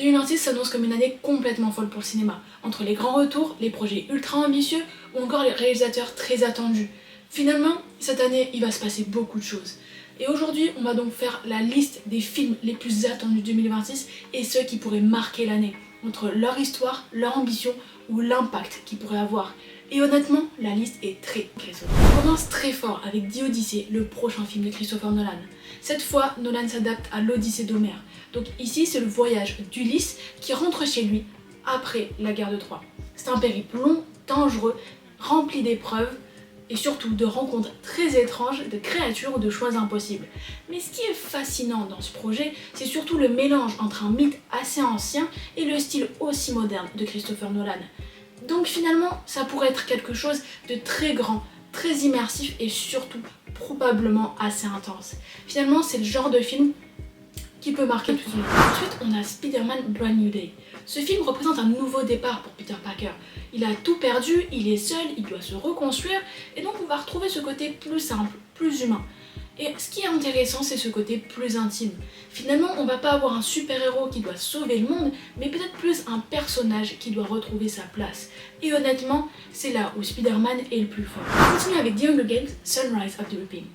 2026 s'annonce comme une année complètement folle pour le cinéma, entre les grands retours, les projets ultra ambitieux ou encore les réalisateurs très attendus. Finalement, cette année, il va se passer beaucoup de choses. Et aujourd'hui, on va donc faire la liste des films les plus attendus de 2026 et ceux qui pourraient marquer l'année, entre leur histoire, leur ambition ou l'impact qu'ils pourraient avoir. Et honnêtement, la liste est très solide. On commence très fort avec The Odyssey, le prochain film de Christopher Nolan. Cette fois, Nolan s'adapte à l'Odyssée d'Homère. Donc ici, c'est le voyage d'Ulysse qui rentre chez lui après la guerre de Troie. C'est un périple long, dangereux, rempli d'épreuves et surtout de rencontres très étranges, de créatures ou de choix impossibles. Mais ce qui est fascinant dans ce projet, c'est surtout le mélange entre un mythe assez ancien et le style aussi moderne de Christopher Nolan. Donc finalement, ça pourrait être quelque chose de très grand, très immersif et surtout probablement assez intense. Finalement, c'est le genre de film qui peut marquer tout le monde. Ensuite, on a Spider-Man Brand New Day. Ce film représente un nouveau départ pour Peter Parker. Il a tout perdu, il est seul, il doit se reconstruire et donc on va retrouver ce côté plus simple, plus humain. Et ce qui est intéressant, c'est ce côté plus intime. Finalement, on va pas avoir un super-héros qui doit sauver le monde, mais peut-être plus un personnage qui doit retrouver sa place. Et honnêtement, c'est là où Spider-Man est le plus fort. On continue avec The Hunger Games, Sunrise of the Reaping.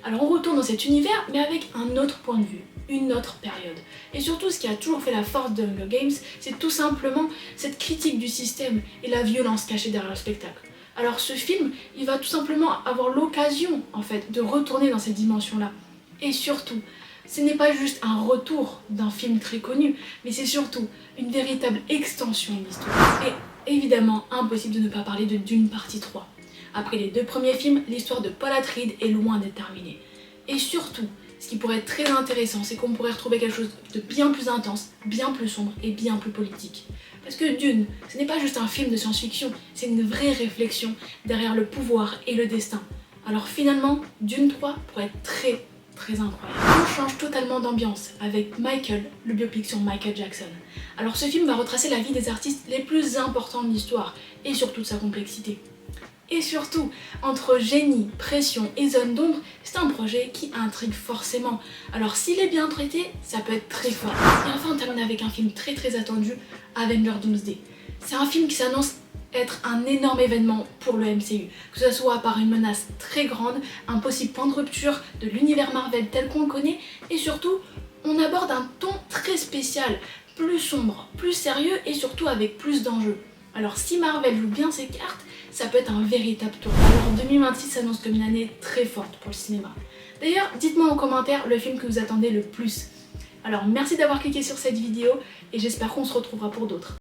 Alors on retourne dans cet univers, mais avec un autre point de vue, une autre période. Et surtout, ce qui a toujours fait la force de Hunger Games, c'est tout simplement cette critique du système et la violence cachée derrière le spectacle. Alors ce film, il va tout simplement avoir l'occasion, en fait, de retourner dans cette dimension-là. Et surtout, ce n'est pas juste un retour d'un film très connu, mais c'est surtout une véritable extension de l'histoire. Et évidemment, impossible de ne pas parler de Dune partie 3. Après les deux premiers films, l'histoire de Paul Atreides est loin d'être terminée. Et surtout, ce qui pourrait être très intéressant, c'est qu'on pourrait retrouver quelque chose de bien plus intense, bien plus sombre et bien plus politique. Parce que Dune, ce n'est pas juste un film de science-fiction, c'est une vraie réflexion derrière le pouvoir et le destin. Alors finalement, Dune 3 pourrait être très incroyable. On change totalement d'ambiance avec Michael, le biopic sur Michael Jackson. Alors ce film va retracer la vie des artistes les plus importants de l'histoire et surtout de sa complexité. Et surtout, entre génie, pression et zone d'ombre, c'est un projet qui intrigue forcément. Alors s'il est bien traité, ça peut être très fort. Et enfin, on termine avec un film très attendu, Avengers Doomsday. C'est un film qui s'annonce être un énorme événement pour le MCU, que ce soit par une menace très grande, un possible point de rupture de l'univers Marvel tel qu'on le connaît, et surtout, on aborde un ton très spécial, plus sombre, plus sérieux et surtout avec plus d'enjeux. Alors si Marvel joue bien ses cartes, ça peut être un véritable tour. Alors 2026 s'annonce comme une année très forte pour le cinéma. D'ailleurs, dites-moi en commentaire le film que vous attendez le plus. Alors merci d'avoir cliqué sur cette vidéo et j'espère qu'on se retrouvera pour d'autres.